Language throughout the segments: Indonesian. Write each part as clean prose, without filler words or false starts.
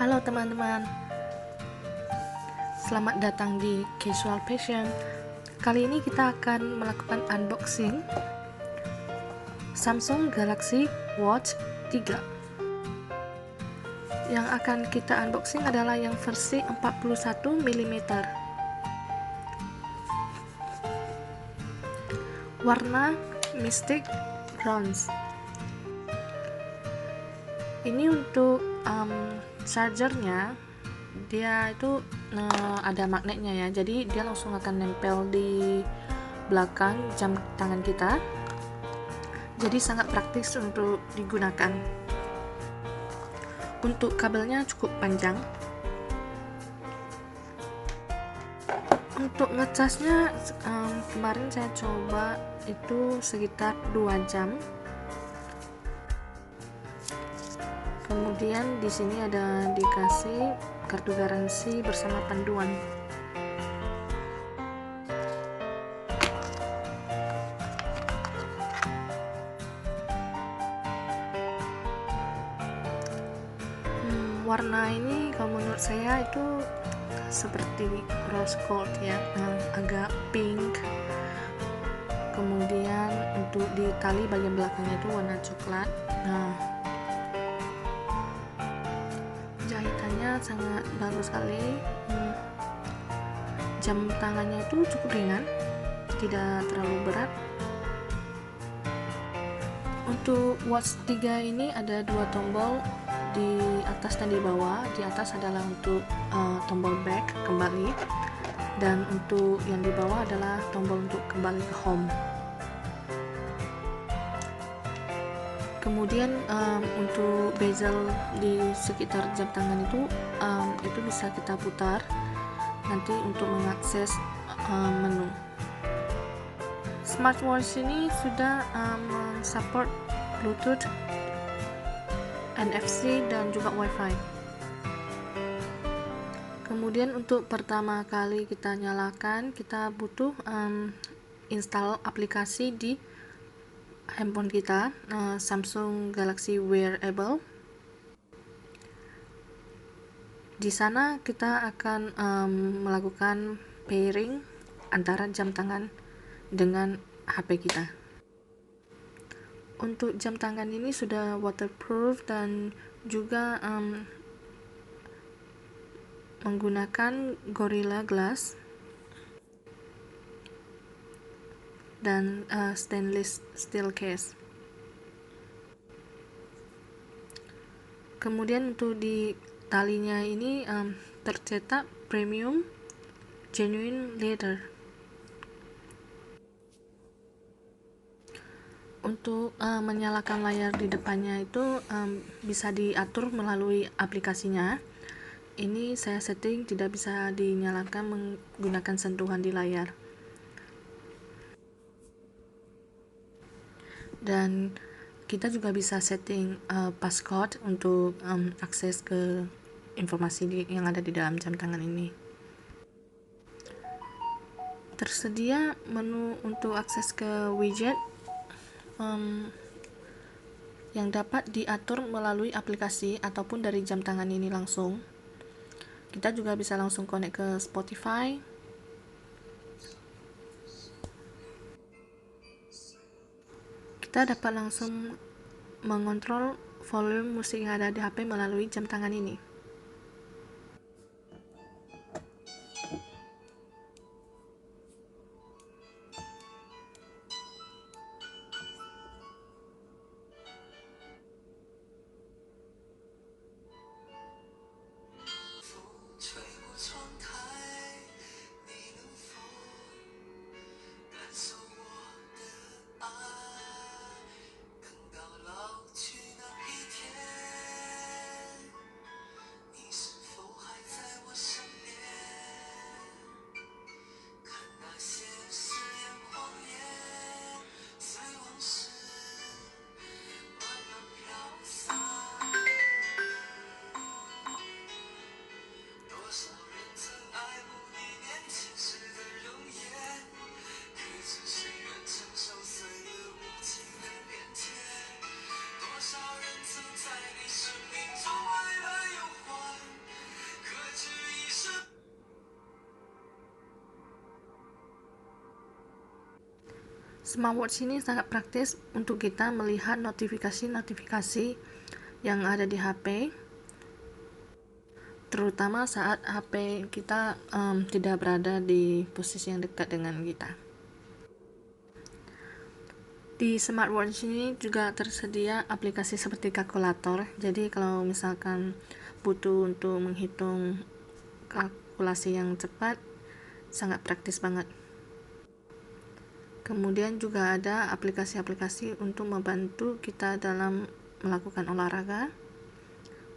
Halo teman-teman, selamat datang di Casual Passion. Kali ini kita akan melakukan unboxing Samsung Galaxy Watch 3. Yang akan kita unboxing adalah yang versi 41 mm. Warna Mystic Bronze. Ini untuk chargernya, dia itu ada magnetnya ya, jadi dia langsung akan nempel di belakang jam tangan kita, jadi sangat praktis untuk digunakan. Untuk kabelnya cukup panjang. Untuk ngecasnya kemarin saya coba itu sekitar 2 jam. Kemudian di sini ada dikasih kartu garansi bersama panduan. Warna ini kalau menurut saya itu seperti rose gold ya, agak pink. Kemudian untuk di tali bagian belakangnya itu warna coklat. Jahitannya sangat bagus sekali. Jam tangannya itu cukup ringan, tidak terlalu berat. Untuk Watch 3 ini ada 2 tombol di atas dan di bawah. Di atas adalah untuk tombol back kembali, dan untuk yang di bawah adalah tombol untuk kembali ke home. Kemudian untuk bezel di sekitar jam tangan itu bisa kita putar nanti untuk mengakses menu. Smartwatch ini sudah support Bluetooth, NFC, dan juga Wi-Fi. Kemudian untuk pertama kali kita nyalakan, kita butuh install aplikasi di handphone kita, Samsung Galaxy Wearable. Di sana kita akan melakukan pairing antara jam tangan dengan HP kita. Untuk jam tangan ini sudah waterproof dan juga menggunakan Gorilla Glass dan stainless steel case. Kemudian untuk di talinya ini tercetak premium genuine leather. Untuk menyalakan layar di depannya itu bisa diatur melalui aplikasinya. Ini saya setting tidak bisa dinyalakan menggunakan sentuhan di layar. Dan kita juga bisa setting passcode untuk akses ke informasi yang ada di dalam jam tangan ini. Tersedia menu untuk akses ke widget yang dapat diatur melalui aplikasi ataupun dari jam tangan ini langsung. Kita juga bisa langsung connect ke Spotify. Kita dapat langsung mengontrol volume musik yang ada di HP melalui jam tangan ini. Smartwatch ini sangat praktis untuk kita melihat notifikasi-notifikasi yang ada di HP, terutama saat HP kita tidak berada di posisi yang dekat dengan kita. Di smartwatch ini juga tersedia aplikasi seperti kalkulator, jadi kalau misalkan butuh untuk menghitung kalkulasi yang cepat, sangat praktis banget. Kemudian juga ada aplikasi-aplikasi untuk membantu kita dalam melakukan olahraga,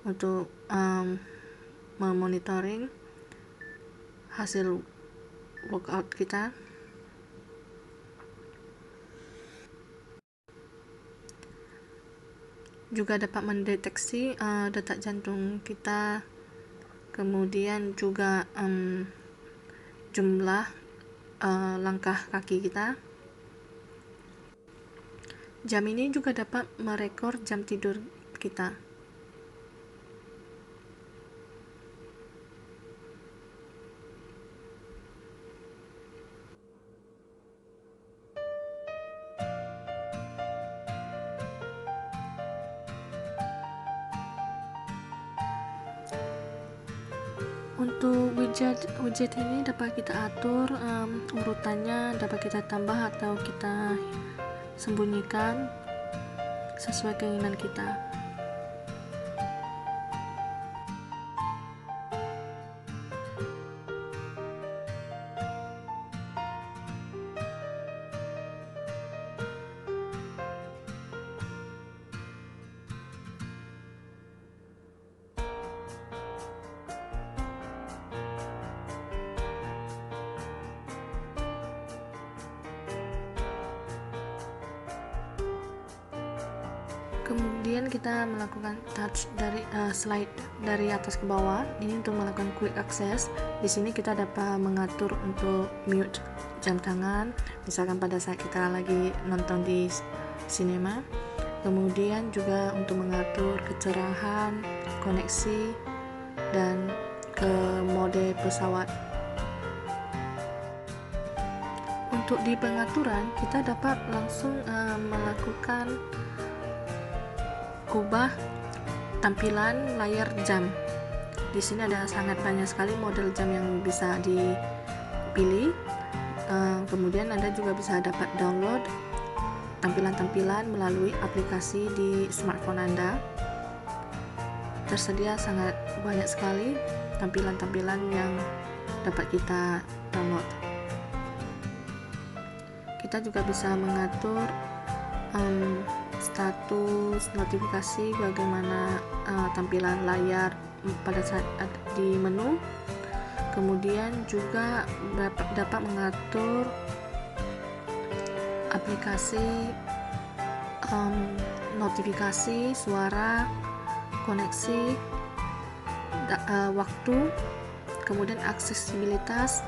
untuk memonitoring hasil workout kita. Juga dapat mendeteksi detak jantung kita, kemudian juga jumlah langkah kaki kita. Jam ini juga dapat merekor jam tidur kita. Untuk widget ini dapat kita atur urutannya, dapat kita tambah atau kita sembunyikan sesuai keinginan kita. Kemudian kita melakukan touch dari slide dari atas ke bawah. Ini untuk melakukan quick access. Di sini kita dapat mengatur untuk mute jam tangan, misalkan pada saat kita lagi nonton di sinema. Kemudian juga untuk mengatur kecerahan, koneksi, dan ke mode pesawat. Untuk di pengaturan, kita dapat langsung melakukan ubah tampilan layar jam. Di sini ada sangat banyak sekali model jam yang bisa dipilih. Kemudian Anda juga bisa dapat download tampilan-tampilan melalui aplikasi di smartphone Anda. Tersedia sangat banyak sekali tampilan-tampilan yang dapat kita download. Kita juga bisa mengatur status notifikasi, bagaimana tampilan layar pada saat di menu. Kemudian juga dapat mengatur aplikasi notifikasi, suara, koneksi, waktu, kemudian aksesibilitas,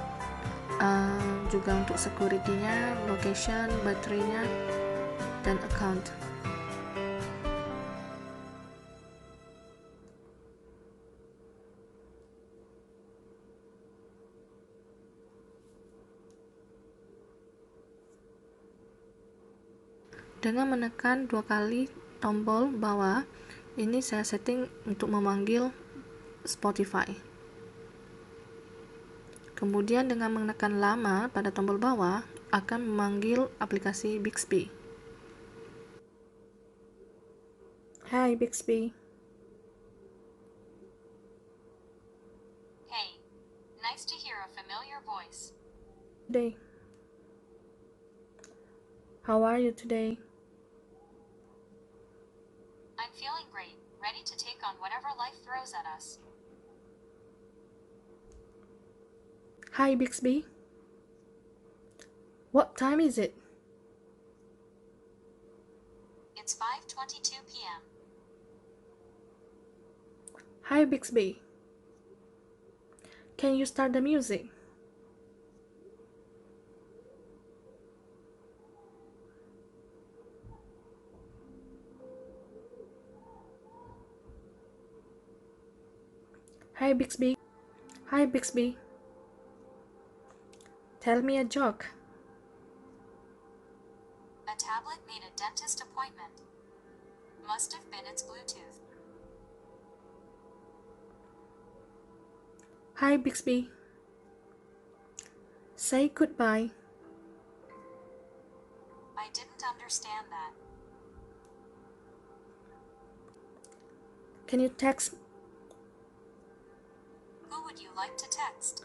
juga untuk security-nya, location, baterainya, dan account. Dengan menekan 2 kali tombol bawah, ini saya setting untuk memanggil Spotify. Kemudian dengan menekan lama pada tombol bawah, akan memanggil aplikasi Bixby. Hai Bixby. Hey, nice to hear a familiar voice. Today. How are you today? I'm feeling great, ready to take on whatever life throws at us. Hi Bixby. What time is it? It's 5:22 p.m. Hi Bixby. Can you start the music? Hi Bixby. Hi Bixby. Tell me a joke. Must have been its Bluetooth. Hi Bixby. Say goodbye. I didn't understand that. Can you text? Who would you like to text?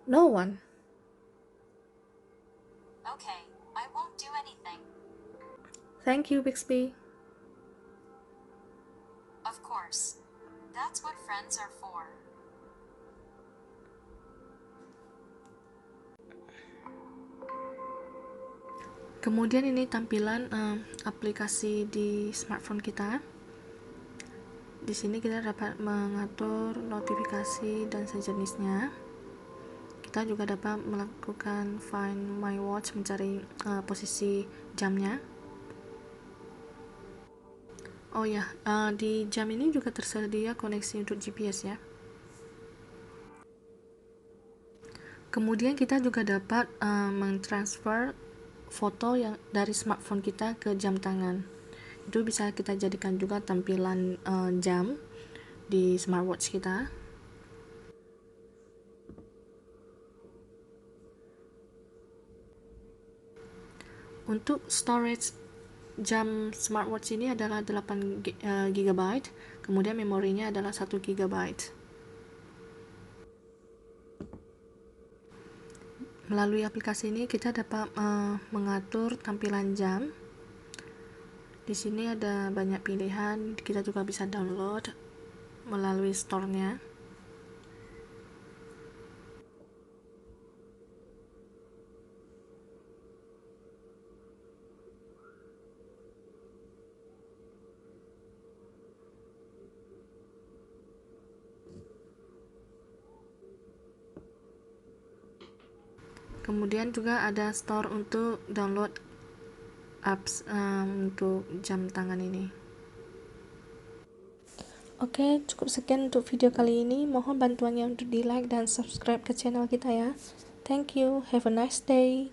No one. Okay, I won't do anything. Thank you, Bixby. Of course. That's what friends are for. Kemudian ini tampilan aplikasi di smartphone kita. Di sini kita dapat mengatur notifikasi dan sejenisnya. Kita juga dapat melakukan Find My Watch, mencari posisi jamnya. Oh ya, di jam ini juga tersedia koneksi untuk GPS ya. Kemudian kita juga dapat mentransfer foto yang dari smartphone kita ke jam tangan. Itu bisa kita jadikan juga tampilan jam di smartwatch kita. Untuk storage jam smartwatch ini adalah 8 GB, kemudian memorinya adalah 1 GB. Melalui aplikasi ini kita dapat mengatur tampilan jam. Di sini ada banyak pilihan, kita juga bisa download melalui store-nya. Kemudian juga ada store untuk download apps untuk jam tangan ini. Oke, cukup sekian untuk video kali ini. Mohon bantuannya untuk di like dan subscribe ke channel kita ya. Thank you, have a nice day.